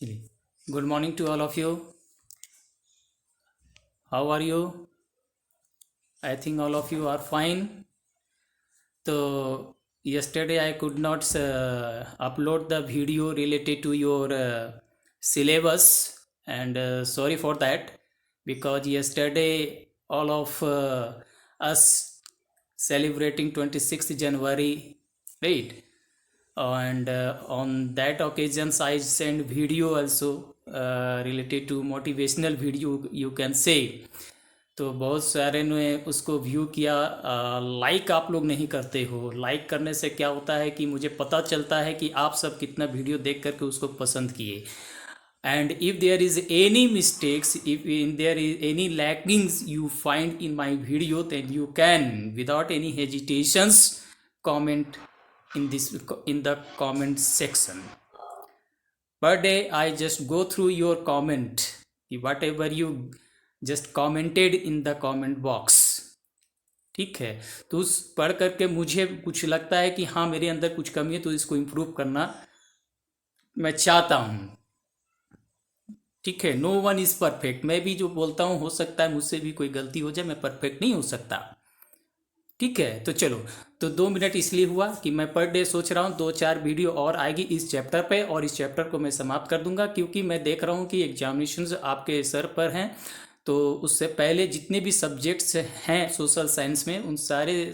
Good morning to all of you. How are you? I think all of you are fine. So, yesterday I could not upload the video related to your syllabus, and sorry for that, because yesterday all of us celebrating 26th January, right? And on that occasions I send video also related to motivational video, you can say. तो बहुत सारे ने उसको view किया। Like आप लोग नहीं करते हो। लाइक करने से क्या होता है कि मुझे पता चलता है कि आप सब कितना वीडियो देख करके उसको पसंद किए। And if there is any mistakes, if in there is any lackings you find in my video, then you can without any hesitations comment in the comment section. Per day I just go through your comment, whatever you just commented in the comment box. ठीक है, तो उस पढ़ करके मुझे कुछ लगता है कि हाँ मेरे अंदर कुछ कमी है, तो इसको इम्प्रूव करना मैं चाहता हूँ। ठीक है, नो वन इज़ परफेक्ट। मैं भी जो बोलता हूँ, हो सकता है मुझसे भी कोई गलती हो जाए, मैं परफेक्ट नहीं हो सकता। ठीक है, तो चलो, तो 2 मिनट इसलिए हुआ कि मैं पर डे सोच रहा हूँ 2-4 वीडियो और आएगी इस चैप्टर पे, और इस चैप्टर को मैं समाप्त कर दूंगा, क्योंकि मैं देख रहा हूँ कि एग्जामिनेशंस आपके सर पर हैं। तो उससे पहले जितने भी सब्जेक्ट्स हैं सोशल साइंस में, उन सारे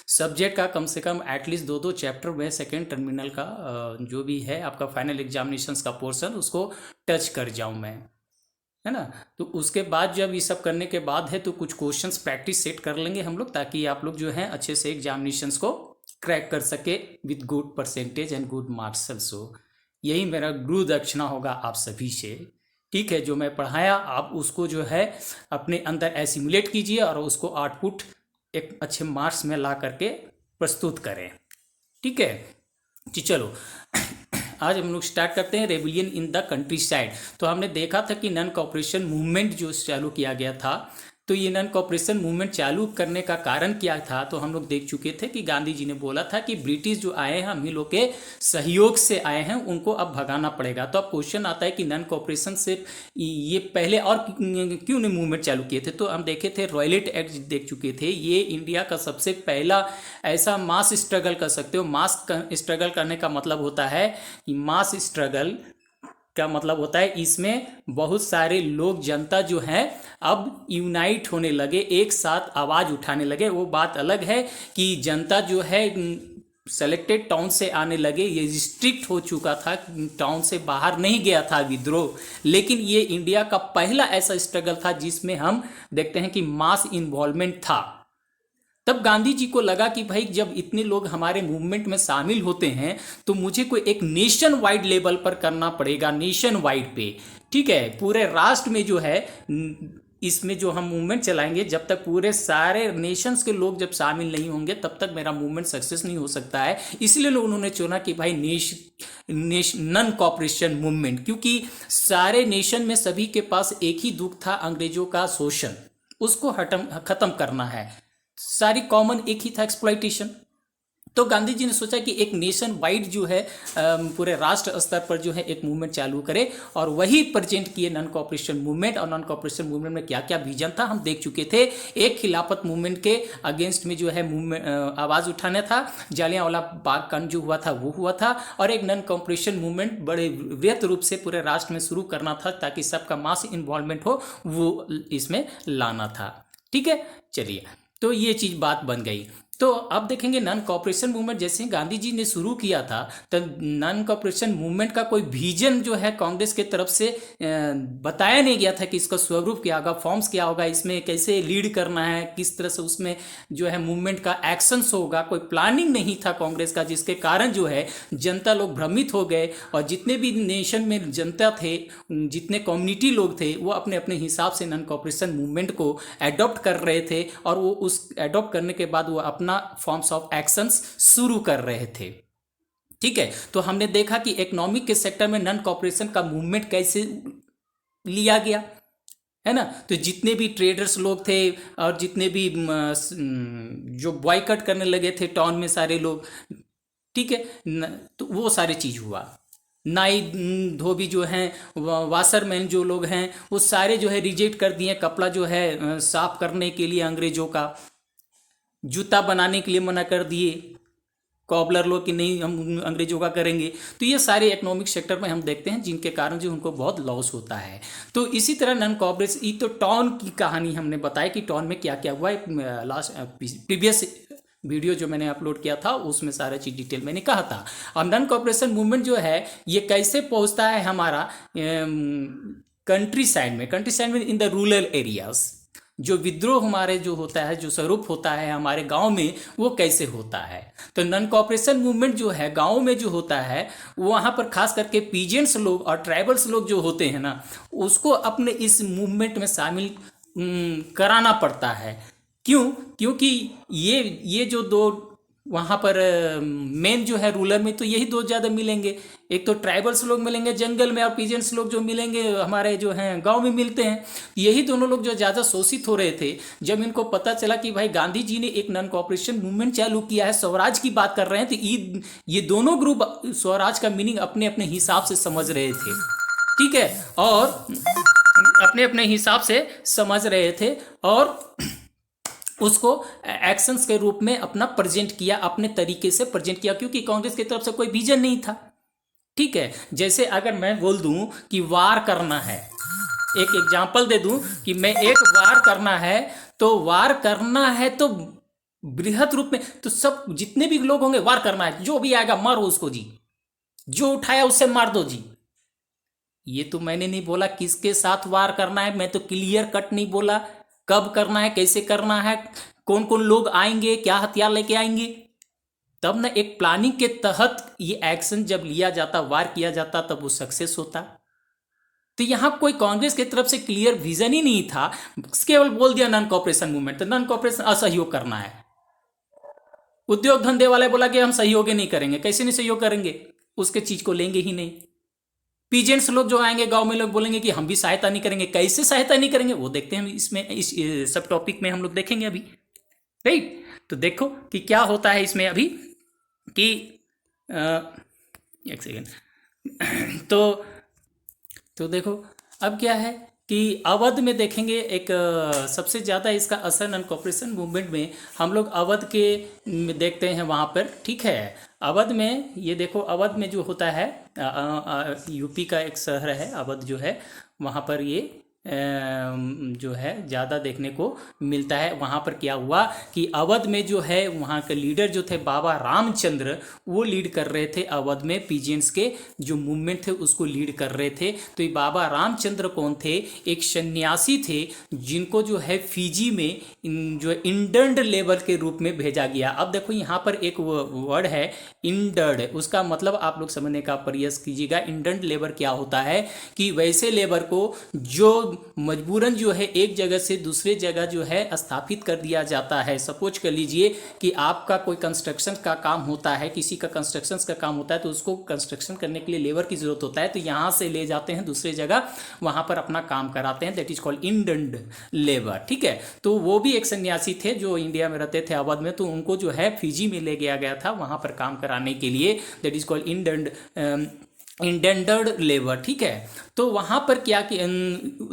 सब्जेक्ट का कम से कम एटलीस्ट 2-2 चैप्टर में सेकेंड टर्मिनल का जो भी है आपका फाइनल एग्जामिनेशंस का पोर्शन, उसको टच कर जाऊँ मैं, है ना। तो उसके बाद जब ये सब करने के बाद है तो कुछ क्वेश्चंस प्रैक्टिस सेट कर लेंगे हम लोग, ताकि आप लोग जो है अच्छे से एग्जामिनेशंस को क्रैक कर सके with good percentage and good marks also. यही मेरा गुरु दक्षिणा होगा आप सभी से। ठीक है, जो मैं पढ़ाया आप उसको जो है अपने अंदर एसिमुलेट कीजिए और उसको आउटपुट एक अच्छे मार्क्स में ला करके प्रस्तुत करें। ठीक है जी, चलो आज हम लोग स्टार्ट करते हैं rebellion in the country side. तो हमने देखा था कि नॉन कॉपरेशन मूवमेंट जो चालू किया गया था, तो ये नॉन कॉपरेशन मूवमेंट चालू करने का कारण क्या था, तो हम लोग देख चुके थे कि गांधी जी ने बोला था कि ब्रिटिश जो आए हैं, हम ही लोग के सहयोग से आए हैं, उनको अब भगाना पड़ेगा। तो अब क्वेश्चन आता है कि नॉन कॉपरेशन से ये पहले और क्यों नहीं मूवमेंट चालू किए थे। तो हम देखे थे रॉयलेट एक्ट देख चुके थे, ये इंडिया का सबसे पहला ऐसा मास स्ट्रगल कर सकते हो। मास स्ट्रगल करने का मतलब होता है कि मास स्ट्रगल का मतलब होता है इसमें बहुत सारे लोग, जनता जो है अब यूनाइट होने लगे, एक साथ आवाज़ उठाने लगे। वो बात अलग है कि जनता जो है सेलेक्टेड टाउन से आने लगे, ये रिस्ट्रिक्ट हो चुका था, टाउन से बाहर नहीं गया था विद्रोह। लेकिन ये इंडिया का पहला ऐसा स्ट्रगल था जिसमें हम देखते हैं कि मास इन्वॉल्वमेंट था। तब गांधी जी को लगा कि भाई जब इतने लोग हमारे मूवमेंट में शामिल होते हैं तो मुझे कोई एक नेशन वाइड लेवल पर करना पड़ेगा, नेशन वाइड पे। ठीक है, पूरे राष्ट्र में जो है इसमें जो हम मूवमेंट चलाएंगे, जब तक पूरे सारे नेशंस के लोग जब शामिल नहीं होंगे तब तक मेरा मूवमेंट सक्सेस नहीं हो सकता है। इसलिए लोग उन्होंने चुना कि भाई नॉन कॉपरेशन मूवमेंट, क्योंकि सारे नेशन में सभी के पास एक ही दुख था, अंग्रेजों का शोषण, उसको खत्म करना है। सारी कॉमन एक ही था, एक्सप्लॉइटेशन। तो गांधी जी ने सोचा कि एक नेशन वाइड जो है पूरे राष्ट्र स्तर पर जो है एक मूवमेंट चालू करे, और वही प्रेजेंट किए नॉन कॉपरेशन मूवमेंट। और नॉन कॉपरेशन मूवमेंट में क्या क्या विजन था हम देख चुके थे। एक खिलाफत मूवमेंट के अगेंस्ट में जो है मूवमेंट आवाज़ उठाना था, जालियांवाला बाग कांड जो हुआ था वो हुआ था, और एक नॉन कॉपरेशन मूवमेंट बड़े वृहत रूप से पूरे राष्ट्र में शुरू करना था ताकि सबका मास इन्वॉल्वमेंट हो, वो इसमें लाना था। ठीक है, चलिए, तो ये चीज़ बात बन गई। तो अब देखेंगे नॉन कॉपरेशन मूवमेंट जैसे गांधी जी ने शुरू किया था, तो नॉन कॉपरेशन मूवमेंट का कोई विजन जो है कांग्रेस के तरफ से बताया नहीं गया था कि इसका स्वरूप क्या होगा, फॉर्म्स क्या होगा, इसमें कैसे लीड करना है, किस तरह से उसमें जो है मूवमेंट का एक्शंस होगा, कोई प्लानिंग नहीं था कांग्रेस का, जिसके कारण जो है जनता लोग भ्रमित हो गए। और जितने भी नेशन में जनता थे, जितने कम्युनिटी लोग थे, वो अपने अपने हिसाब से नॉन कॉपरेशन मूवमेंट को एडॉप्ट कर रहे थे, और वो उस एडॉप्ट करने के बाद वो अपना फॉर्म्स ऑफ एक्शंस शुरू कर रहे थे। ठीक है, तो हमने देखा कि इकोनॉमिक के सेक्टर में नॉन कॉपरेशन का मूवमेंट कैसे लिया गया, है ना। तो जितने भी ट्रेडर्स लोग थे और जितने भी जो बॉयकट करने लगे थे टाउन में सारे लोग, ठीक है, तो वो सारी चीज हुआ। नाई धोबी जो हैं, वाशरमैन जो लोग हैं, वो सारे जो है रिजेक्ट कर दिए कपड़ा जो है साफ करने के लिए अंग्रेजों का। जूता बनाने के लिए मना कर दिए कॉबलर लोग कि नहीं हम अंग्रेजों का करेंगे। तो ये सारे इकोनॉमिक सेक्टर में हम देखते हैं जिनके कारण जो उनको बहुत लॉस होता है। तो इसी तरह नॉन कॉपरेट, ये तो टॉन की कहानी हमने बताया कि टॉन में क्या क्या हुआ। लास्ट प्रीवियस वीडियो जो मैंने अपलोड किया था उसमें सारा चीज़ डिटेल मैंने कहा था। अब नॉन कॉपरेशन मूवमेंट जो है ये कैसे पहुंचता है हमारा कंट्री साइड में इन द रूरल एरियाज। जो विद्रोह हमारे जो होता है, जो स्वरूप होता है हमारे गांव में, वो कैसे होता है। तो नॉन कॉपरेशन मूवमेंट जो है गांव में जो होता है, वहाँ पर खास करके पीजेंट्स लोग और ट्राइबल्स लोग जो होते हैं ना, उसको अपने इस मूवमेंट में शामिल कराना पड़ता है। क्यों? क्योंकि ये जो दो वहाँ पर मेन जो है रूरल में, तो यही दो ज़्यादा मिलेंगे। एक तो ट्राइबल्स लोग मिलेंगे जंगल में, और पीजेंट्स लोग जो मिलेंगे हमारे जो हैं गांव में मिलते हैं। यही दोनों लोग जो ज़्यादा शोषित हो रहे थे। जब इनको पता चला कि भाई गांधी जी ने एक नॉन कॉपरेशन मूवमेंट चालू किया है, स्वराज की बात कर रहे हैं, तो ये दोनों ग्रुप स्वराज का मीनिंग अपने अपने हिसाब से समझ रहे थे, ठीक है, और अपने अपने हिसाब से समझ रहे थे, और उसको एक्शंस के रूप में अपना प्रेजेंट किया, अपने तरीके से प्रेजेंट किया, क्योंकि कांग्रेस की तरफ से कोई विजन नहीं था। ठीक है, जैसे अगर मैं बोल दूं कि वार करना है, एक एग्जांपल दे दूं कि मैं एक वार करना है, तो वार करना है तो बृहत रूप में, तो सब जितने भी लोग होंगे वार करना है, जो भी आएगा मारो उसको जी, जो उठाया उससे मार दो जी। ये तो मैंने नहीं बोला किसके साथ वार करना है, मैं तो क्लियर कट नहीं बोला कब करना है, कैसे करना है, कौन कौन लोग आएंगे, क्या हथियार लेके आएंगे। तब ना एक प्लानिंग के तहत ये एक्शन जब लिया जाता, वार किया जाता, तब वो सक्सेस होता। तो यहां कोई कांग्रेस की तरफ से क्लियर विजन ही नहीं था, केवल बोल दिया नॉन कॉपरेशन मूवमेंट। तो नॉन कॉपरेशन असहयोग करना है। उद्योग धंधे वाले बोला कि हम सहयोग नहीं करेंगे। कैसे नहीं सहयोग करेंगे, उसके चीज को लेंगे ही नहीं। पीजेंट्स लोग जो आएंगे गांव में, लोग बोलेंगे कि हम भी सहायता नहीं करेंगे। कैसे सहायता नहीं करेंगे वो देखते हैं इसमें, इस सब टॉपिक में हम लोग देखेंगे अभी, राइट। तो देखो कि क्या होता है इसमें अभी कि एक सेकेंड तो देखो अब क्या है कि अवध में देखेंगे एक सबसे ज़्यादा इसका असर नॉन कॉपरेशन मूवमेंट में हम लोग अवध के देखते हैं वहाँ पर, ठीक है। अवध में ये देखो, अवध में जो होता है यूपी का एक शहर है अवध जो है, वहाँ पर ये जो है ज़्यादा देखने को मिलता है। वहाँ पर क्या हुआ कि अवध में जो है वहाँ के लीडर जो थे बाबा रामचंद्र, वो लीड कर रहे थे अवध में पीजेंट्स के जो मूवमेंट थे उसको लीड कर रहे थे। तो ये बाबा रामचंद्र कौन थे? एक सन्यासी थे जिनको जो है फिजी में जो इंडर्ड लेबर के रूप में भेजा गया। अब देखो यहाँ पर एक वर्ड है इंडर्ड, उसका मतलब आप लोग समझने का प्रयास कीजिएगा। इंडर्ड लेबर क्या होता है कि वैसे लेबर को जो मजबूरन जो है एक जगह से दूसरे जगह जो है स्थापित कर दिया जाता है। सपोज कर लीजिए कि आपका कोई कंस्ट्रक्शन का काम होता है, किसी का कंस्ट्रक्शन का काम होता है, तो उसको कंस्ट्रक्शन करने के लिए लेबर की जरूरत होता है, तो यहाँ से ले जाते हैं दूसरे जगह, वहाँ पर अपना काम कराते हैं। That is called hindered labour, ठीक है। तो वो भी एक सन्यासी थे जो इंडिया में रहते थे अवध में, तो उनको जो है फिजी में ले गया गया था वहाँ पर काम कराने के लिए। दैट इज कॉल्ड इंडेंडर्ड लेबर, ठीक है। तो वहाँ पर क्या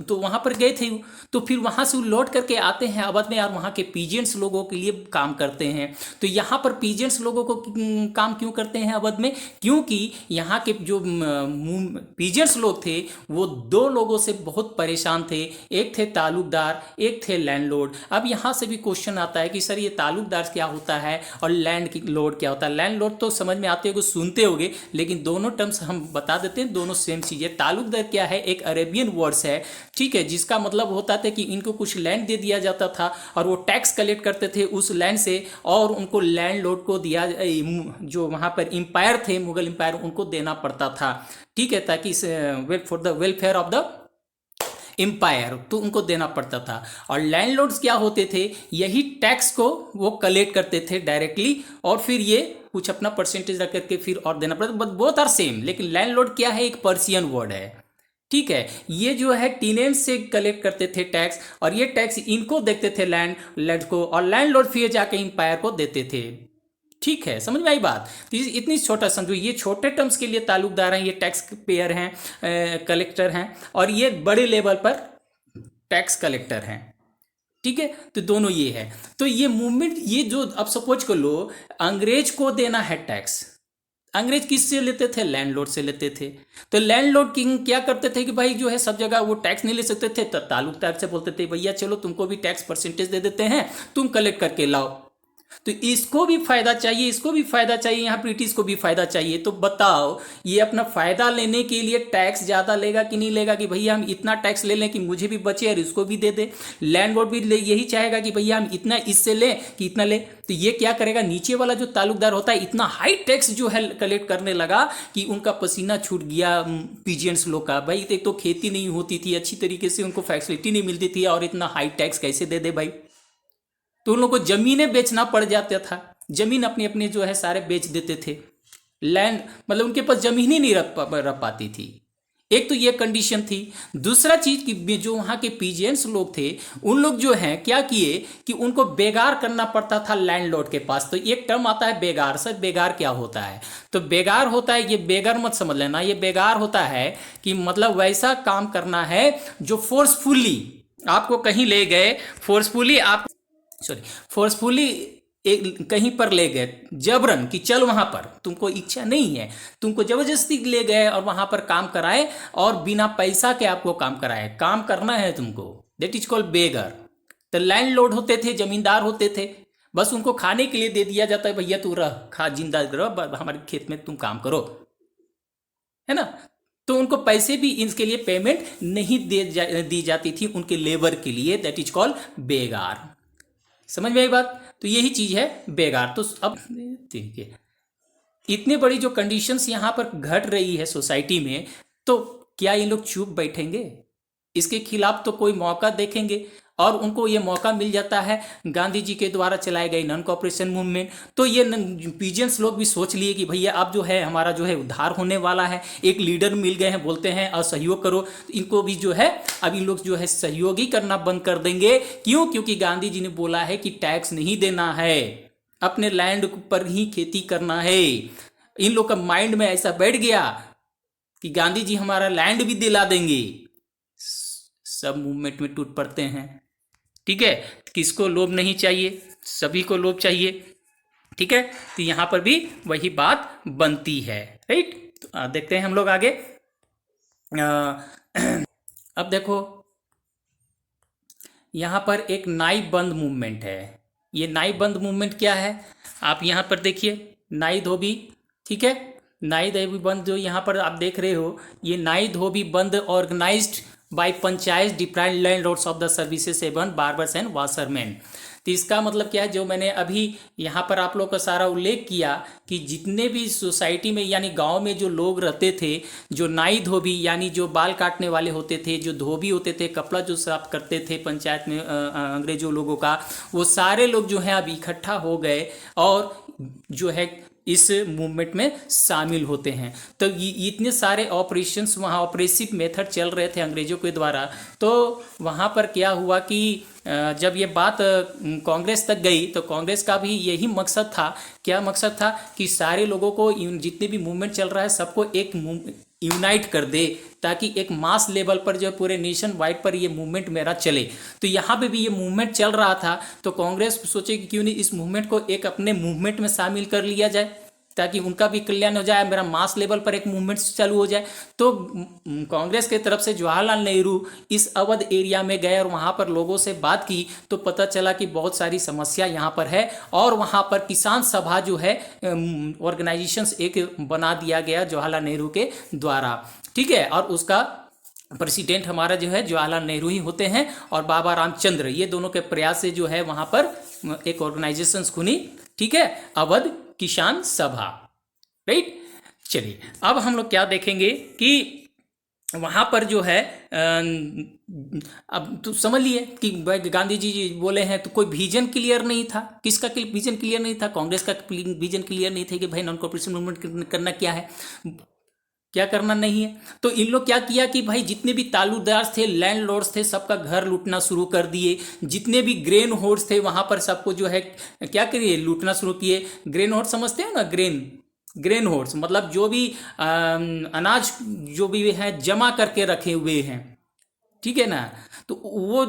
तो वहाँ पर गए थे, तो फिर वहाँ से लौट करके आते हैं अवध में, और वहाँ के पीजेंट्स लोगों के लिए काम करते हैं। तो यहाँ पर पीजेंट्स लोगों को काम क्यों करते हैं अवध में? क्योंकि यहाँ के जो पीजेंट्स लोग थे वो दो लोगों से बहुत परेशान थे। एक थे तालुकदार, एक थे लैंडलॉर्ड। अब यहाँ से भी क्वेश्चन आता है कि सर ये तालुकदार क्या होता है और लैंड लॉर्ड क्या होता है? लैंडलॉर्ड तो समझ में आते होगे, सुनते होगे, लेकिन दोनों टर्म्स हम बता देते हैं, दोनों सेम चीज़ है। तालुकदार क्या है? एक अरेबियन वर्ड्स है, ठीक है, जिसका मतलब होता था कि इनको कुछ लैंड दे दिया जाता था और वो टैक्स कलेक्ट करते थे उस लैंड से, और उनको लैंडलॉर्ड को दिया, जो वहाँ पर एम्पायर थे मुगल एम्पायर, उनको देना पड़ता था, ठीक है, ताकि for the welfare of the empire, तो उनको देना पड़ता था। और लैंडलॉर्ड्स क्या होते थे? यही टैक्स को वो कलेक्ट करते थे डायरेक्टली, और फिर ये कुछ अपना परसेंटेज रख करके फिर और देना पड़ता। बट बोथ आर सेम, लेकिन लैंडलॉर्ड क्या है? एक पर्शियन वर्ड है, ठीक है। ये जो है टीनेंट से कलेक्ट करते थे टैक्स, और ये टैक्स इनको देखते थे लैंड को, और लैंडलॉर्ड फिर जाके एम्पायर को देते थे, ठीक है, समझ में आई बात। तो इतनी छोटा समझो, ये छोटे टर्म्स के लिए ताल्लुकदार हैं, ये टैक्स पेयर हैं, कलेक्टर हैं, और ये बड़े लेवल पर टैक्स कलेक्टर हैं। ठीक है, तो दोनों ये है। तो ये मूवमेंट, ये जो अब सपोज कर लो अंग्रेज को देना है टैक्स, अंग्रेज किससे लेते थे? लैंडलॉर्ड से लेते थे। तो लैंडलॉर्ड किंग क्या करते थे कि भाई जो है सब जगह वो टैक्स नहीं ले सकते थे, तो ताल्लुकदार से बोलते थे भैया चलो तुमको भी टैक्स परसेंटेज दे देते हैं, तुम कलेक्ट करके लाओ। तो इसको भी फायदा चाहिए, इसको भी फायदा चाहिए, यहाँ ब्रिटिश को भी फायदा चाहिए। तो बताओ ये अपना फायदा लेने के लिए टैक्स ज्यादा लेगा कि नहीं लेगा, कि भैया हम इतना टैक्स ले लें कि मुझे भी बचे और इसको भी दे दे। लैंडलॉर्ड भी यही चाहेगा कि भैया हम इतना इससे लें कि इतना ले। तो ये क्या करेगा, नीचे वाला जो ताल्लुकदार होता है इतना हाई टैक्स जो है कलेक्ट करने लगा कि उनका पसीना छूट गया पीजियंस लोग का। भाई एक तो खेती नहीं होती थी अच्छी तरीके से, उनको फैसिलिटी नहीं मिलती थी, और इतना हाई टैक्स कैसे दे दे भाई। तो उन लोगों को जमीनें बेचना पड़ जाता था, जमीन अपनी अपनी जो है सारे बेच देते थे। लैंड मतलब उनके पास जमीन ही नहीं रह पाती थी। एक तो ये कंडीशन थी। दूसरा चीज कि जो वहाँ के पीजेंट्स लोग थे उन लोग जो हैं क्या किए कि उनको बेगार करना पड़ता था लैंडलॉर्ड के पास। तो एक टर्म आता है बेगार। सर बेगार क्या होता है? तो बेगार होता है, ये बेगार मत समझ लेना, ये बेगार होता है कि मतलब वैसा काम करना है जो फोर्सफुली आपको कहीं ले गए, फोर्सफुली एक कहीं पर ले गए जबरन कि चल वहां पर, तुमको इच्छा नहीं है, तुमको जबरदस्ती ले गए और वहां पर काम कराए, और बिना पैसा के आपको काम कराए, काम करना है तुमको, दैट इज कॉल्ड बेगर। तो लैंडलॉर्ड होते थे, जमींदार होते थे, बस उनको खाने के लिए दे दिया जाता है, भैया तू रह, खा, जिंदा रह, हमारे खेत में तुम काम करो, है ना। तो उनको पैसे भी इसके लिए पेमेंट नहीं दी जाती थी उनके लेबर के लिए, दैट इज कॉल्ड बेगार। समझ में आई बात? तो यही चीज है बेगार। तो अब ठीक है, इतनी बड़ी जो कंडीशंस यहां पर घट रही है सोसाइटी में, तो क्या ये लोग चुप बैठेंगे? इसके खिलाफ तो कोई मौका देखेंगे, और उनको ये मौका मिल जाता है गांधी जी के द्वारा चलाए गए नॉन कॉपरेशन मूवमेंट। तो ये पीजेंट्स लोग भी सोच लिए कि भैया अब जो है हमारा जो है उद्धार होने वाला है, एक लीडर मिल गए हैं, बोलते हैं और सहयोग करो। तो इनको भी जो है अब इन लोग जो है सहयोग ही करना बंद कर देंगे। क्यों? क्योंकि गांधी जी ने बोला है कि टैक्स नहीं देना है, अपने लैंड पर ही खेती करना है। इन लोग का माइंड में ऐसा बैठ गया कि गांधी जी हमारा लैंड भी दिला देंगे। सब मूवमेंट में टूट पड़ते हैं। ठीक है, किसको लोभ नहीं चाहिए? सभी को लोभ चाहिए। ठीक है, तो यहां पर भी वही बात बनती है, राइट। तो देखते हैं हम लोग आगे। अब देखो यहां पर एक नाई बंद मूवमेंट है। ये नाई बंद मूवमेंट क्या है? आप यहां पर देखिए, नाई धोबी, ठीक है, नाई धोबी बंद जो यहां पर आप देख रहे हो, ये नाई धोबी बंद organised by panchayat deprived landlords of the services एवं बार्बर्स एंड वाशरमैन। तो इसका मतलब क्या है, जो मैंने अभी यहाँ पर आप लोग का सारा उल्लेख किया कि जितने भी सोसाइटी में यानी गांव में जो लोग रहते थे, जो नाई धोबी यानी जो बाल काटने वाले होते थे, जो धोबी होते थे, कपड़ा जो साफ करते थे पंचायत में अंग्रेजों लोगों का, वो सारे लोग जो हैं अब इकट्ठा हो गए और जो है इस मूवमेंट में शामिल होते हैं। तो इतने सारे ऑपरेशंस वहाँ, ऑपरेसिव मेथड चल रहे थे अंग्रेजों के द्वारा। तो वहाँ पर क्या हुआ कि जब ये बात कांग्रेस तक गई, तो कांग्रेस का भी यही मकसद था। क्या मकसद था? कि सारे लोगों को, जितने भी मूवमेंट चल रहा है सबको एक यूनाइट कर दे, ताकि एक मास लेवल पर जो पूरे नेशन वाइड पर ये मूवमेंट मेरा चले। तो यहाँ पे भी ये मूवमेंट चल रहा था, तो कांग्रेस सोचे कि क्यों नहीं इस मूवमेंट को एक अपने मूवमेंट में शामिल कर लिया जाए, ताकि उनका भी कल्याण हो जाए, मेरा मास लेवल पर एक मूवमेंट चालू हो जाए। तो कांग्रेस के तरफ से जवाहरलाल नेहरू इस अवध एरिया में गए और वहाँ पर लोगों से बात की, तो पता चला कि बहुत सारी समस्या यहाँ पर है, और वहाँ पर किसान सभा जो है ऑर्गेनाइजेशंस एक बना दिया गया जवाहरलाल नेहरू के द्वारा। ठीक है, और उसका प्रेसिडेंट हमारा जो है जवाहरलाल नेहरू ही होते हैं, और बाबा रामचंद्र, ये दोनों के प्रयास से जो है वहाँ पर एक ऑर्गेनाइजेशंस खुनी। ठीक है, अवध किसान सभा, राइट। चलिए अब हम लोग क्या देखेंगे कि वहां पर जो है अब तो समझ लिए कि गांधी जी बोले हैं, तो कोई विजन क्लियर नहीं था। किसका विजन क्लियर नहीं था? कांग्रेस का विजन क्लियर नहीं था कि भाई नॉन कॉर्पोरेशन मूवमेंट करना क्या है। क्या करना नहीं है। तो इन लोग क्या किया कि भाई जितने भी तालुकदार थे, लैंडलॉर्ड्स थे, सबका घर लूटना शुरू कर दिए। जितने भी ग्रेन होर्ड्स थे वहां पर सबको जो है क्या करिए, लूटना शुरू किए। ग्रेन होर्ड समझते हो ना, ग्रेन होर्ड्स मतलब जो भी अनाज जो भी है जमा करके रखे हुए हैं, ठीक है ना। तो वो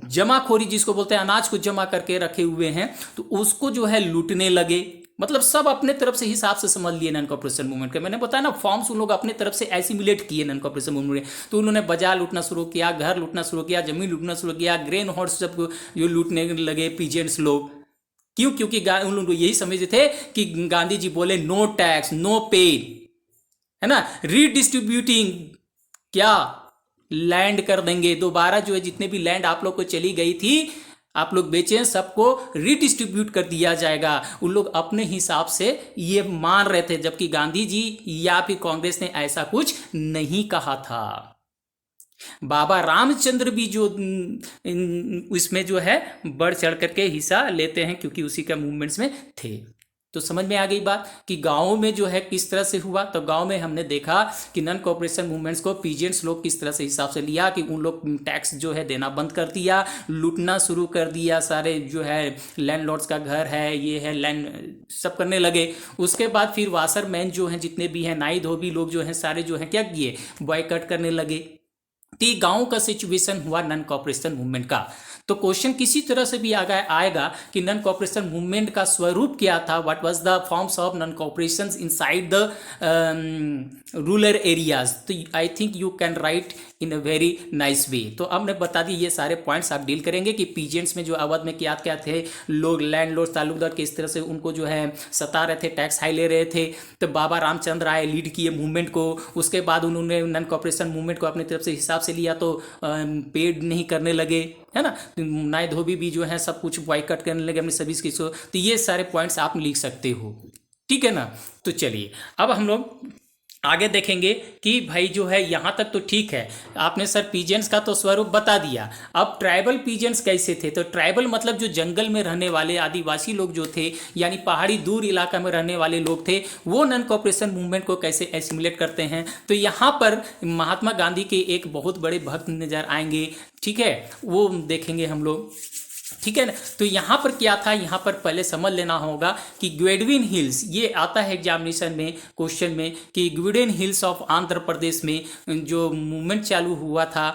जमाखोरी जिसको बोलते हैं, अनाज को जमा करके रखे हुए हैं, तो उसको जो है लूटने लगे। मतलब सब अपने तरफ से हिसाब से समझ लिए नॉन कॉर्पोरेशन मूवमेंट के। मैंने बताया ना, फॉर्म्स उन लोग अपने तरफ से एसिमुलेट किए नॉन कॉर्पोरेशन मूवमेंट। तो उन्होंने बाजार लूटना शुरू किया, घर लूटना शुरू किया, जमीन लूटना शुरू किया, ग्रेन हॉर्स सबको जो लूटने लगे पीजेंट्स लोग। क्यों? क्योंकि उन लोग यही समझते थे कि गांधी जी बोले नो टैक्स नो पे, है ना, रीडिस्ट्रीब्यूटिंग क्या लैंड कर देंगे दोबारा, जो है जितने भी लैंड आप लोग को चली गई थी, आप लोग बेचे, सबको रिडिस्ट्रीब्यूट कर दिया जाएगा। उन लोग अपने हिसाब से ये मान रहे थे, जबकि गांधी जी या फिर कांग्रेस ने ऐसा कुछ नहीं कहा था। बाबा रामचंद्र भी जो इसमें जो है बढ़ चढ़ करके हिस्सा लेते हैं, क्योंकि उसी का मूवमेंट्स में थे। तो समझ में आ गई बात कि गांवों में जो है किस तरह से हुआ। तो गांव में हमने देखा कि नॉन कॉर्पोरेशन मूवमेंट्स को पीजेंट्स लोग किस तरह से हिसाब से लिया, कि उन लोग टैक्स जो है देना बंद कर दिया, लूटना शुरू कर दिया, सारे जो है लैंडलॉर्ड्स का घर है, ये है लैंड, सब करने लगे। उसके बाद फिर वाशरमैन जो हैं जितने भी हैं, नाई धोबी लोग जो हैं, सारे जो हैं क्या किए, बॉयकॉट करने लगे। तो गांव का सिचुएशन हुआ नॉन कॉर्पोरेशन मूवमेंट का। तो क्वेश्चन किसी तरह से भी आएगा कि नॉन कॉर्पोरेशन मूवमेंट का स्वरूप क्या था, what was the forms of non corporation inside the rural areas. तो I think you can write in a very nice way. तो अब मैं बता दी, ये सारे पॉइंट्स आप डील करेंगे कि पीजेंट्स में जो अवध में क्या क्या थे लोग, लैंडलॉर्ड तालुकदार किस तरह से उनको जो है सता रहे थे, टैक्स हाई ले रहे थे। तो बाबा रामचंद्र आए, लीड किए मूवमेंट को। उसके बाद उन्होंने नॉन कॉर्पोरेशन मूवमेंट को अपनी तरफ से हिसाब से लिया, तो पेड नहीं करने लगे, है ना। नाई धोबी भी जो है सब कुछ बॉयकॉट करने लगे अपनी सर्विस की। तो ये सारे पॉइंट्स आप लिख सकते हो, ठीक है ना। तो चलिए अब हम लोग आगे देखेंगे कि भाई जो है यहाँ तक तो ठीक है, आपने सर पीजेंट्स का तो स्वरूप बता दिया। अब ट्राइबल पीजेंट्स कैसे थे? तो ट्राइबल मतलब जो जंगल में रहने वाले आदिवासी लोग जो थे, यानी पहाड़ी दूर इलाका में रहने वाले लोग थे, वो नॉन कॉर्पोरेशन मूवमेंट को कैसे एसिमुलेट करते हैं। तो यहाँ पर महात्मा गांधी के एक बहुत बड़े भक्त नजर आएंगे, ठीक है, वो देखेंगे हम लोग, ठीक है ना। तो यहाँ पर क्या था, यहाँ पर पहले समझ लेना होगा कि ग्वेडविन हिल्स, ये आता है एग्जामिनेशन में क्वेश्चन में, कि ग्वेडविन हिल्स ऑफ आंध्र प्रदेश में जो मूवमेंट चालू हुआ था,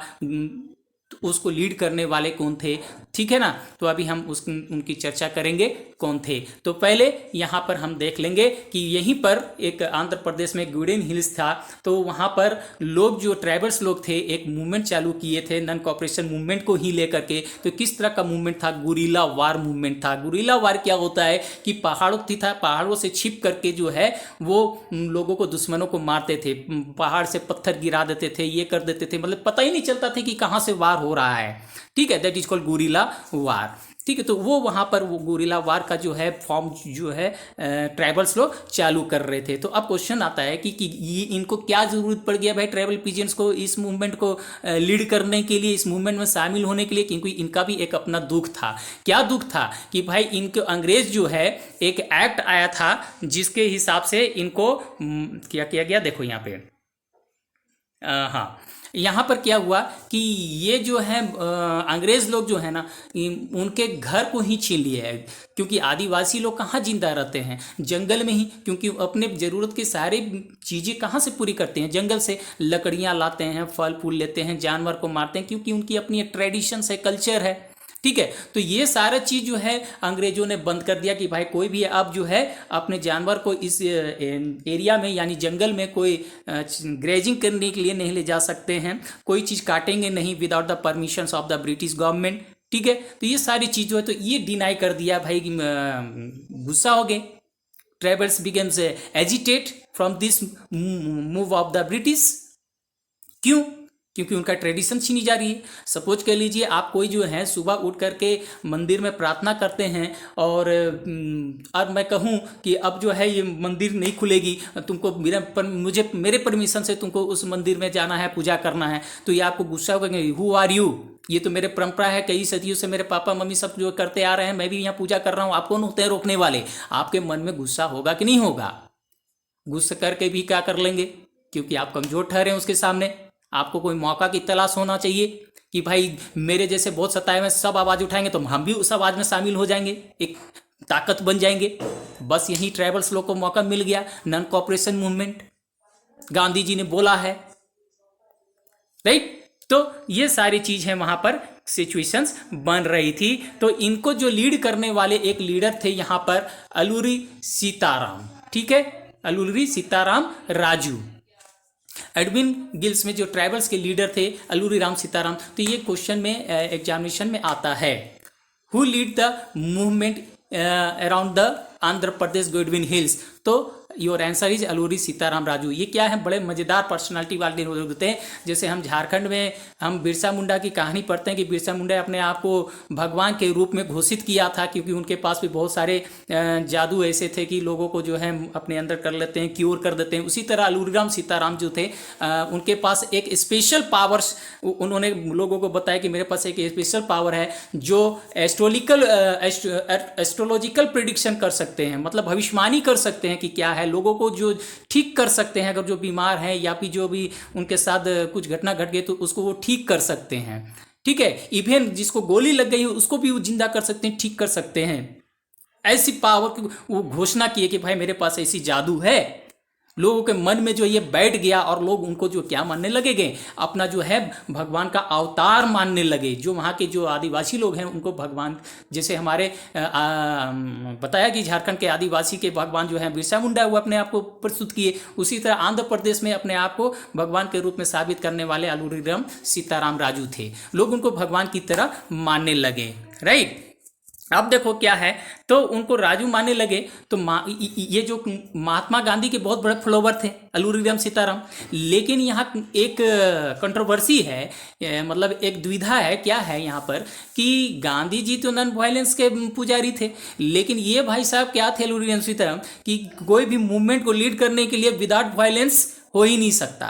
तो उसको लीड करने वाले कौन थे, ठीक है ना। तो अभी हम उनकी चर्चा करेंगे कौन थे। तो पहले यहाँ पर हम देख लेंगे कि यहीं पर एक आंध्र प्रदेश में ग्वेडविन हिल्स था। तो वहाँ पर लोग जो ट्राइबल्स लोग थे एक मूवमेंट चालू किए थे नॉन कॉर्पोरेशन मूवमेंट को ही लेकर के। तो किस तरह का मूवमेंट था? गुरिल्ला वार मूवमेंट था। गुरिल्ला वार क्या होता है कि पहाड़ों से छिप करके जो है वो लोगों को, दुश्मनों को मारते थे, पहाड़ से पत्थर गिरा देते थे, ये कर देते थे, मतलब पता ही नहीं चलता था कि कहाँ से वार हो रहा है, ठीक है। दैट इज कॉल्ड गुरिल्ला वार, ठीक है। तो वो वहाँ पर वो गुरिल्ला वार का जो है फॉर्म जो है ट्राइबल्स लोग चालू कर रहे थे। तो अब क्वेश्चन आता है कि ये इनको क्या जरूरत पड़ गया भाई ट्राइबल पीजेंट्स को इस मूवमेंट को लीड करने के लिए, इस मूवमेंट में शामिल होने के लिए? क्योंकि इनका भी एक अपना दुख था। क्या दुख था? कि भाई इनको अंग्रेज जो है एक एक्ट आया था जिसके हिसाब से इनको क्या किया गया, देखो यहाँ पे, हाँ, यहाँ पर क्या हुआ कि ये जो है अंग्रेज लोग जो है ना, उनके घर को ही छीन लिए है। क्योंकि आदिवासी लोग कहाँ जिंदा रहते हैं? जंगल में ही। क्योंकि अपने ज़रूरत की सारी चीज़ें कहाँ से पूरी करते हैं? जंगल से लकड़ियाँ लाते हैं, फल फूल लेते हैं, जानवर को मारते हैं, क्योंकि उनकी अपनी एक ट्रेडिशन है, कल्चर है, ठीक है। तो ये सारा चीज जो है अंग्रेजों ने बंद कर दिया कि भाई कोई भी अब जो है अपने जानवर को इस एरिया में यानी जंगल में कोई ग्रेजिंग करने के लिए नहीं ले जा सकते हैं, कोई चीज काटेंगे नहीं without the permission of the British government, ठीक है। तो ये सारी चीज जो है तो ये डिनाई कर दिया भाई, गुस्सा हो गए। Tribals became agitate from this move of the British. क्यों? क्योंकि उनका ट्रेडिशन छीनी जा रही है। सपोज कर लीजिए आप कोई जो है सुबह उठ करके मंदिर में प्रार्थना करते हैं और मैं कहूँ कि अब जो है ये मंदिर नहीं खुलेगी, तुमको मेरे परमिशन से तुमको उस मंदिर में जाना है, पूजा करना है, तो ये आपको गुस्सा होगा, हु आर यू? ये तो मेरे परंपरा है, कई सदियों से मेरे पापा मम्मी सब जो करते आ रहे हैं, मैं भी यहाँ पूजा कर रहा हूँ, आप कौन होते हैं रोकने वाले? आपके मन में गुस्सा होगा कि नहीं होगा? गुस्सा करके भी क्या कर लेंगे क्योंकि आप कमजोर ठहरे हैं उसके सामने। आपको कोई मौका की तलाश होना चाहिए कि भाई मेरे जैसे बहुत सताए हुए सब आवाज उठाएंगे तो हम भी उस आवाज में शामिल हो जाएंगे, एक ताकत बन जाएंगे। बस यही ट्राइबल्स लोग को मौका मिल गया। Non cooperation movement Gandhi ji ने बोला है, राइट। तो ये सारी चीज है, वहां पर सिचुएशंस बन रही थी। तो इनको जो लीड करने वाले एक लीडर थे यहां पर अलूरी सीताराम, ठीक है, अलूरी सीताराम राजू। एडविन गिल्स में जो ट्राइबल्स के लीडर थे अलूरी राम सीताराम। तो ये क्वेश्चन में एग्जामिनेशन में आता है, who lead the movement around the Andhra Pradesh Godwin hills. तो your answer is Alluri Sitarama Raju. ये क्या है, बड़े मजेदार पर्सनालिटी वाले लोग होते हैं। जैसे हम झारखंड में हम बिरसा मुंडा की कहानी पढ़ते हैं कि बिरसा मुंडा अपने आप को भगवान के रूप में घोषित किया था, क्योंकि उनके पास भी बहुत सारे जादू ऐसे थे कि लोगों को जो है अपने अंदर कर लेते हैं, क्योर कर देते हैं। उसी तरह अलूरी राम सीताराम जो थे उनके पास एक स्पेशल पावर्स, उन्होंने लोगों को बताया कि मेरे पास एक स्पेशल पावर है जो एस्ट्रोलॉजिकल प्रिडिक्शन कर सकते हैं, मतलब भविष्यवाणी कर सकते हैं कि क्या है, लोगों को जो ठीक कर सकते हैं, अगर जो बीमार हैं या फिर जो भी उनके साथ कुछ घटना घट गई तो उसको वो ठीक कर सकते हैं, ठीक है। इवन जिसको गोली लग गई है उसको भी वो जिंदा कर सकते हैं, ठीक कर सकते हैं। ऐसी पावर की वो घोषणा की है कि भाई मेरे पास ऐसी जादू है। लोगों के मन में जो ये बैठ गया और लोग उनको जो क्या मानने लगेंगे, अपना जो है भगवान का अवतार मानने लगे। जो वहाँ के जो आदिवासी लोग हैं उनको भगवान, जैसे हमारे बताया कि झारखंड के आदिवासी के भगवान जो है बिरसा मुंडा, वो अपने आप को प्रस्तुत किए। उसी तरह आंध्र प्रदेश में अपने आप को भगवान के रूप में साबित करने वाले अलूरी राम सीताराम राजू थे। लोग उनको भगवान की तरह मानने लगे, राइट। अब देखो क्या है, तो उनको राजू मानने लगे। तो ये जो महात्मा गांधी के बहुत बड़े फॉलोवर थे अलूरी राम सीताराम। लेकिन यहाँ एक कंट्रोवर्सी है, मतलब एक दुविधा है। क्या है यहाँ पर कि गांधी जी तो नॉन वायलेंस के पुजारी थे, लेकिन ये भाई साहब क्या थे अलूरी राम सीताराम कि कोई भी मूवमेंट को लीड करने के लिए विदाउट वायलेंस हो ही नहीं सकता।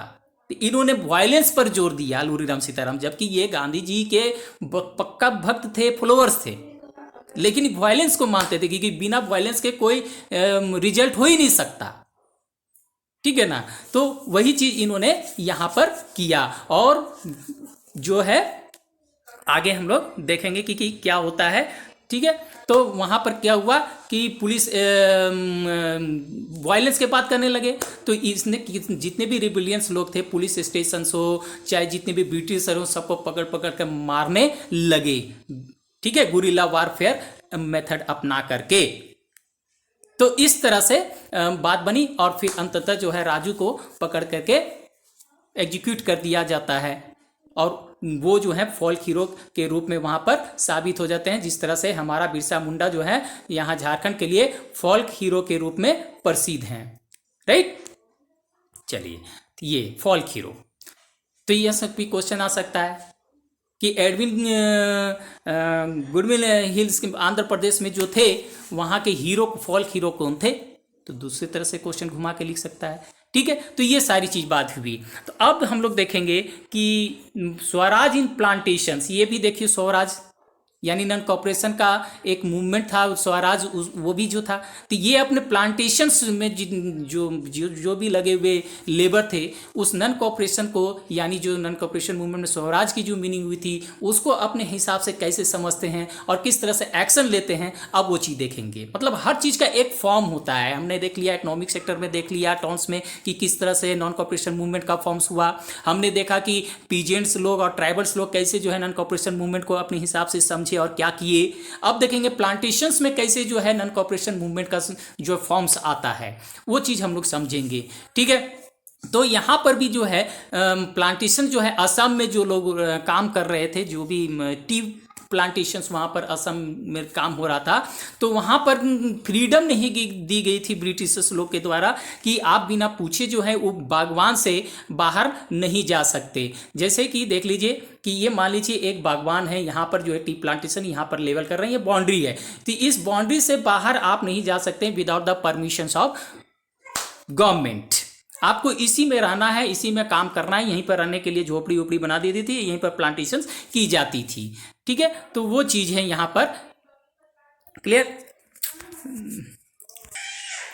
तो इन्होंने वायलेंस पर जोर दिया अलूरी राम सीताराम, जबकि ये गांधी जी के पक्का भक्त थे, फॉलोअर्स थे, लेकिन वायलेंस को मानते थे क्योंकि बिना वायलेंस के कोई रिजल्ट हो ही नहीं सकता, ठीक है ना। तो वही चीज इन्होंने यहां पर किया। और जो है आगे हम लोग देखेंगे कि क्या होता है, ठीक है। तो वहां पर क्या हुआ कि पुलिस वायलेंस के बात करने लगे। तो इसने जितने भी रिबिलियंस लोग थे, पुलिस स्टेशन हो चाहे जितने भी ब्रिटिशर हो, सबको पकड़ पकड़ कर मारने लगे, ठीक है, गुरिल्ला वारफेयर मेथड अपना करके। तो इस तरह से बात बनी और फिर अंततः जो है राजू को पकड़ करके एग्जीक्यूट कर दिया जाता है और वो जो है फोल्क हीरो के रूप में वहां पर साबित हो जाते हैं। जिस तरह से हमारा बिरसा मुंडा जो है यहाँ झारखंड के लिए फोल्क हीरो के रूप में प्रसिद्ध हैं, राइट। चलिए, ये फोल्क हीरो। तो यह सब भी क्वेश्चन आ सकता है कि Edwin Goodwin hills Andhra Pradesh में जो थे वहाँ के हीरो, फोल्क हीरो कौन थे। तो दूसरी तरह से क्वेश्चन घुमा के लिख सकता है, ठीक है। तो ये सारी चीज बात हुई। तो अब हम लोग देखेंगे कि स्वराज इन प्लांटेशंस, ये भी देखिए स्वराज यानी नॉन कॉपरेशन का एक मूवमेंट था, स्वराज वो भी जो था। तो ये अपने प्लांटेशंस में जो भी लगे हुए लेबर थे उस नॉन कॉपरेशन को, यानी जो नॉन कॉपरेशन मूवमेंट में स्वराज की जो मीनिंग हुई थी उसको अपने हिसाब से कैसे समझते हैं और किस तरह से एक्शन लेते हैं, अब वो चीज़ देखेंगे। मतलब हर चीज़ का एक फॉर्म होता है। हमने देख लिया इकोनॉमिक सेक्टर में, देख लिया टाउन्स में कि किस तरह से नॉन कॉपरेशन मूवमेंट का फॉर्म्स हुआ। हमने देखा कि पीजेंट्स लोग और ट्राइबल्स लोग कैसे जो है नॉन कॉपरेशन मूवमेंट को अपने हिसाब से समझे और क्या किए। अब देखेंगे प्लांटेशंस में कैसे जो है नॉन कॉपरेशन मूवमेंट का जो फॉर्म्स आता है वो चीज हम लोग समझेंगे, ठीक है। तो यहाँ पर भी जो है प्लांटेशन जो है असम में जो लोग काम कर रहे थे, जो भी टी प्लांटेशंस वहाँ पर असम में काम हो रहा था, तो वहाँ पर फ्रीडम नहीं दी गई थी ब्रिटिशर्स लोग के द्वारा कि आप बिना पूछे जो है वो बागवान से बाहर नहीं जा सकते। जैसे कि देख लीजिए कि ये मान लीजिए एक बागवान है, यहाँ पर जो है टी प्लांटेशन यहाँ पर लेवल कर रहे हैं, ये बाउंड्री है। तो इस बाउंड्री से बाहर आप नहीं जा सकते without the permission of government. आपको इसी में रहना है, इसी में काम करना है। यहीं पर रहने के लिए झोपड़ी उपड़ी बना दी थी, यहीं पर प्लांटेशन की जाती थी, ठीक है। तो वो चीज है यहाँ पर क्लियर।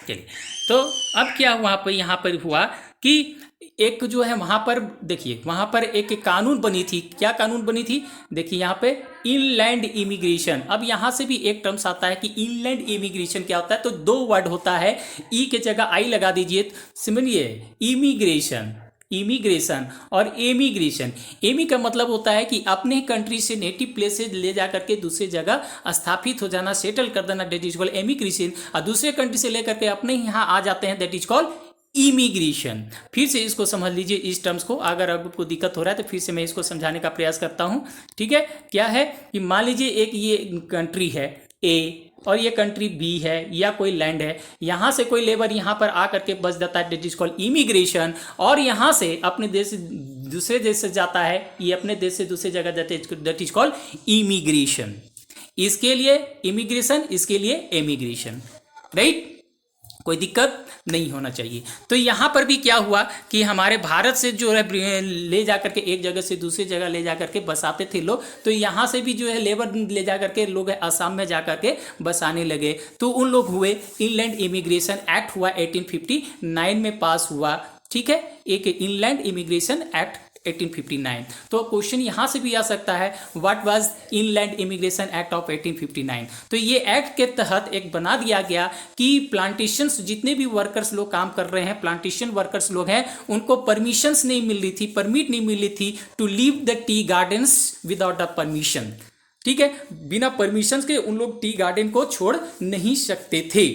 चलिए, तो अब क्या वहाँ पर यहाँ पर हुआ कि एक जो है वहां पर देखिए, वहां पर एक कानून बनी थी। क्या कानून बनी थी? देखिए यहाँ पे इनलैंड इमिग्रेशन। अब यहां से भी एक टर्म्स आता है कि इनलैंड इमिग्रेशन क्या होता है, तो दो वर्ड होता है, ई के जगह आई लगा दीजिए, समझिए, इमिग्रेशन, इमिग्रेशन और एमिग्रेशन। एमी का मतलब होता है कि अपने कंट्री से नेटिव प्लेस से ले जा करके दूसरी जगह स्थापित हो जाना, सेटल कर देना, दैट इज कॉल्ड एमिग्रेशन। और दूसरे कंट्री से लेकर के अपने यहाँ आ जाते हैं, दैट इज कॉल्ड इमिग्रेशन। फिर से इसको समझ लीजिए इस टर्म्स को, अगर आपको दिक्कत हो रहा है तो फिर से मैं इसको समझाने का प्रयास करता हूं। ठीक है, क्या है कि मान लीजिए एक ये कंट्री है ए और ये कंट्री बी है या कोई लैंड है, यहां से कोई लेबर यहां पर आ करके बस जाता है, दैट इज कॉल्ड इमिग्रेशन। और यहां से अपने देश से दूसरे देश से जाता है, ये अपने देश से दूसरी जगह जाते हैं, दैट इज कॉल्ड इमिग्रेशन। इसके लिए इमिग्रेशन, इसके लिए एमिग्रेशन, राइट? कोई दिक्कत नहीं होना चाहिए। तो यहाँ पर भी क्या हुआ कि हमारे भारत से जो है ले जा करके एक जगह से दूसरी जगह ले जा करके बसाते थे लोग, तो यहाँ से भी जो है लेबर ले जा करके लोग असम में जा करके बसाने लगे। तो उन लोग हुए, इनलैंड इमिग्रेशन एक्ट हुआ 1859 में पास हुआ। ठीक है, एक इनलैंड इमिग्रेशन एक्ट 1859। तो क्वेश्चन यहां से भी आ सकता है, what was inland immigration act of 1859। तो ये एक्ट के तहत एक बना दिया गया कि प्लांटेशंस, जितने भी वर्कर्स लोग काम कर रहे हैं, प्लांटेशन वर्कर्स लोग हैं, उनको परमिशंस नहीं मिल रही थी, परमिट नहीं मिल रही थी to leave the tea gardens without a permission. ठीक है, बिना परमिशन के उन लोग टी गार्डन को छोड़ नहीं सकते थे।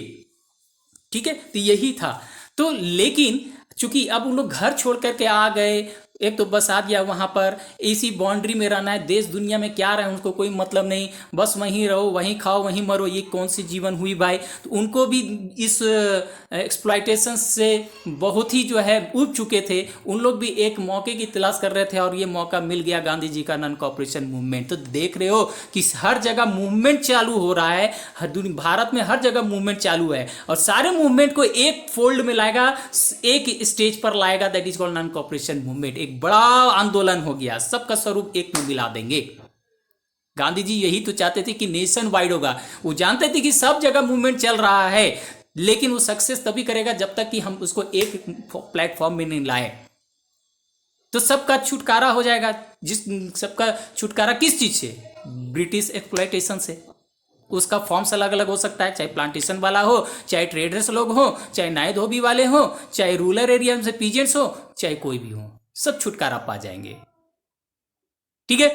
ठीक है, तो यही था। तो लेकिन चूंकि अब उन लोग घर छोड़ करके आ गए, एक तो बस आ गया वहां पर, इसी बाउंड्री में रहना है, देश दुनिया में क्या रहे उनको कोई मतलब नहीं, बस वहीं रहो, वहीं खाओ, वहीं मरो, ये कौन सी जीवन हुई भाई। तो उनको भी इस एक्सप्लॉयटेशन से बहुत ही जो है उब चुके थे। उन लोग भी एक मौके की तलाश कर रहे थे और ये मौका मिल गया, गांधी जी का नॉन कॉपरेशन मूवमेंट। तो देख रहे हो कि हर जगह मूवमेंट चालू हो रहा है, भारत में हर जगह मूवमेंट चालू है, और सारे मूवमेंट को एक फोल्ड में लाएगा, एक स्टेज पर लाएगा, that is called non cooperation movement. एक बड़ा आंदोलन हो गया, सबका स्वरूप एक में मिला देंगे। गांधी जी यही तो चाहते थे कि नेशन वाइड होगा। वो जानते थे कि सब जगह मूवमेंट चल रहा है, लेकिन वो सक्सेस तभी करेगा जब तक कि हम उसको एक प्लेटफॉर्म में नहीं लाए। तो सबका छुटकारा हो जाएगा। सबका छुटकारा किस चीज से? ब्रिटिश एक्सप्लॉयटेशन से। उसका फॉर्म्स अलग अलग हो सकता है, चाहे प्लांटेशन वाला हो, चाहे ट्रेडर्स लोग हो, चाहे नाई धोबी वाले हो, चाहे रूरल एरिया से पीजेंट्स हो, चाहे कोई भी हो, सब छुटकारा पा जाएंगे। ठीक है,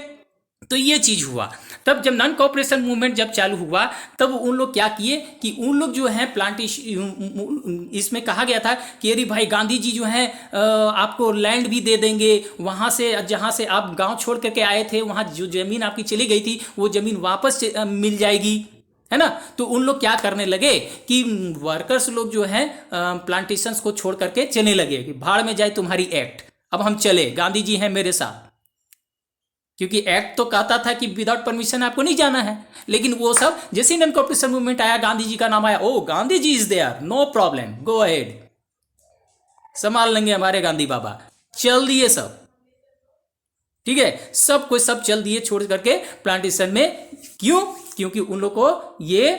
तो ये चीज हुआ। तब जब नॉन कॉपरेशन मूवमेंट जब चालू हुआ, तब उन लोग क्या किए कि उन लोग जो है प्लांटेशन, इसमें कहा गया था कि अरे भाई गांधी जी जो है आपको लैंड भी दे देंगे, वहां से जहां से आप गांव छोड़ करके आए थे, वहां जो जमीन आपकी चली गई थी वो जमीन वापस मिल जाएगी, है ना। तो उन लोग क्या करने लगे कि वर्कर्स लोग जो है प्लांटेशंस को छोड़ करके चलने लगे कि भाड़ में जाए तुम्हारी एक्ट, अब हम चले, गांधी जी हैं मेरे साथ। क्योंकि एक्ट तो कहता था कि विदाउट परमिशन आपको नहीं जाना है, लेकिन वो सब जैसे नॉन कॉपरेशन मूवमेंट आया, गांधी जी का नाम आया, oh Gandhi ji is there, no problem, go ahead, संभाल लेंगे हमारे गांधी बाबा, चल दिए सब। ठीक है, सब कोई सब चल दिए छोड़ करके प्लांटेशन में। क्यों? क्योंकि उन लोग को ये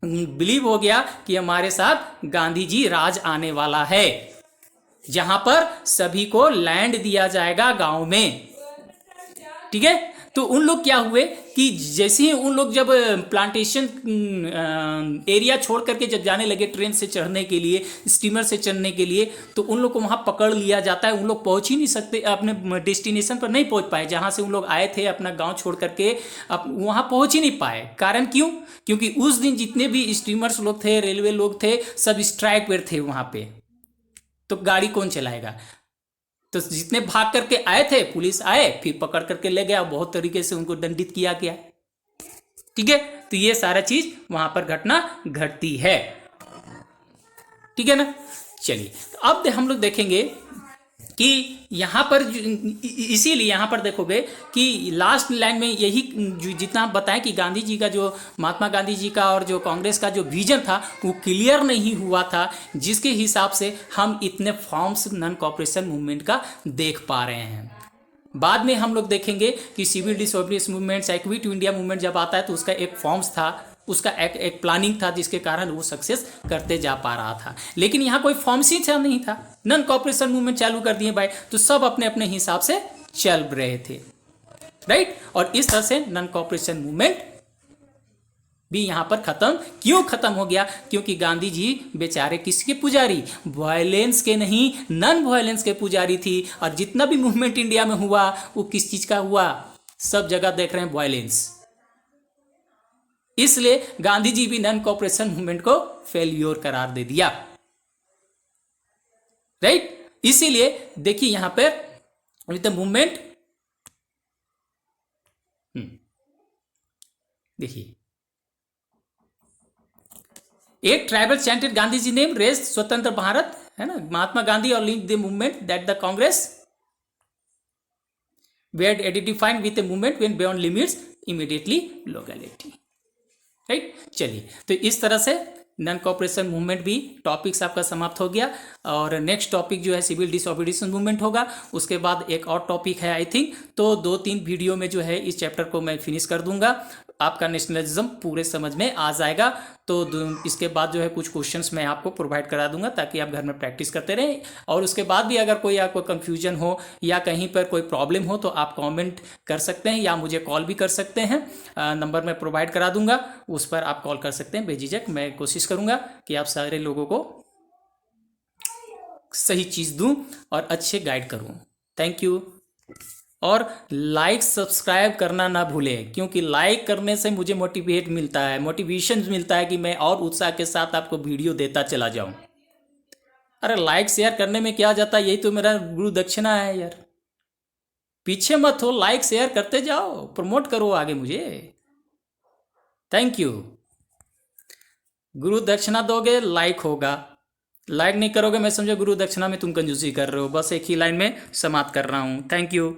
बिलीव हो गया कि हमारे साथ गांधी जी राज आने वाला है, जहां पर सभी को लैंड दिया जाएगा गांव में। ठीक है, तो उन लोग क्या हुए कि जैसे ही उन लोग जब प्लांटेशन एरिया छोड़ करके जब जाने लगे ट्रेन से चढ़ने के लिए, स्टीमर से चढ़ने के लिए, तो उन लोग को वहां पकड़ लिया जाता है। उन लोग पहुंच ही नहीं सकते, अपने डेस्टिनेशन पर नहीं पहुंच पाए, जहां से उन लोग आए थे अपना गांव छोड़ करके, वहां पहुंच ही नहीं पाए। कारण क्यों? क्योंकि उस दिन जितने भी स्टीमर्स लोग थे, रेलवे लोग थे, सब स्ट्राइक पर थे वहां पे। तो गाड़ी कौन चलाएगा? तो जितने भाग करके आए थे, पुलिस आए, फिर पकड़ करके ले गया, बहुत तरीके से उनको दंडित किया गया। ठीक है, तो ये सारा चीज वहां पर घटना घटती है। ठीक है ना। चलिए, तो अब हम लोग देखेंगे कि यहां पर इसीलिए यहां पर देखोगे कि लास्ट लाइन में यही जितना बताएं कि गांधी जी का जो, महात्मा गांधी जी का और जो कांग्रेस का जो विजन था वो क्लियर नहीं हुआ था, जिसके हिसाब से हम इतने फॉर्म्स नॉन कॉपरेशन मूवमेंट का देख पा रहे हैं। बाद में हम लोग देखेंगे कि civil disobedience movement, equity to India movement जब आता है तो उसका एक फॉर्म्स था, उसका एक प्लानिंग था जिसके कारण वो सक्सेस करते जा पा रहा था। लेकिन यहाँ कोई फॉर्मसी था नहीं था, नॉन कॉपरेशन मूवमेंट चालू कर दिए भाई, तो सब अपने अपने हिसाब से चल रहे थे, राइट। और इस तरह से नॉन कॉपरेशन मूवमेंट भी यहां पर खत्म क्यों खत्म हो गया? क्योंकि गांधी जी बेचारे किसके पुजारी? वायलेंस के नहीं, नॉन वायलेंस के पुजारी थी। और जितना भी मूवमेंट इंडिया में हुआ वो किस चीज का हुआ? सब जगह देख रहे हैं वायलेंस। इसलिए गांधी जी भी नॉन कॉपरेशन मूवमेंट को फेल्योर करार दे दिया, राइट। इसीलिए देखिए यहां पर विद द मूवमेंट, देखिए एक tribal chanted Gandhi ji name raise स्वतंत्र भारत, है ना, महात्मा गांधी और link the movement that the Congress way had identified with a movement when beyond limits immediately locality, right. चलिए, तो इस तरह से नॉन कॉपरेशन मूवमेंट भी टॉपिक्स आपका समाप्त हो गया। और नेक्स्ट टॉपिक जो है सिविल डिसोबीडियंस मूवमेंट होगा। उसके बाद एक और टॉपिक है आई थिंक, तो 2-3 वीडियो में जो है इस चैप्टर को मैं फिनिश कर दूंगा, आपका नेशनलिज्म पूरे समझ में आ जाएगा। तो इसके बाद जो है कुछ क्वेश्चंस मैं आपको प्रोवाइड करा दूंगा ताकि आप घर में प्रैक्टिस करते रहें। और उसके बाद भी अगर कोई आपको कंफ्यूजन हो या कहीं पर कोई प्रॉब्लम हो तो आप कमेंट कर सकते हैं या मुझे कॉल भी कर सकते हैं। नंबर मैं प्रोवाइड करा दूंगा, उस पर आप कॉल कर सकते हैं बेझिझक। मैं कोशिश करूंगा कि आप सारे लोगों को सही चीज़ दूं और अच्छे गाइड करूं। Thank you. और लाइक सब्सक्राइब करना ना भूलें, क्योंकि लाइक करने से मुझे मोटिवेशन मिलता है कि मैं और उत्साह के साथ आपको वीडियो देता चला जाऊं। अरे लाइक शेयर करने में क्या जाता है, यही तो मेरा गुरु दक्षिणा है यार। पीछे मत हो, लाइक शेयर करते जाओ, प्रमोट करो आगे मुझे। Thank you. गुरु दक्षिणा दोगे लाइक होगा, लाइक नहीं करोगे मैं समझो गुरु दक्षिणा में तुम कंजूसी कर रहे हो। बस एक ही लाइन में समाप्त कर रहा हूं। Thank you.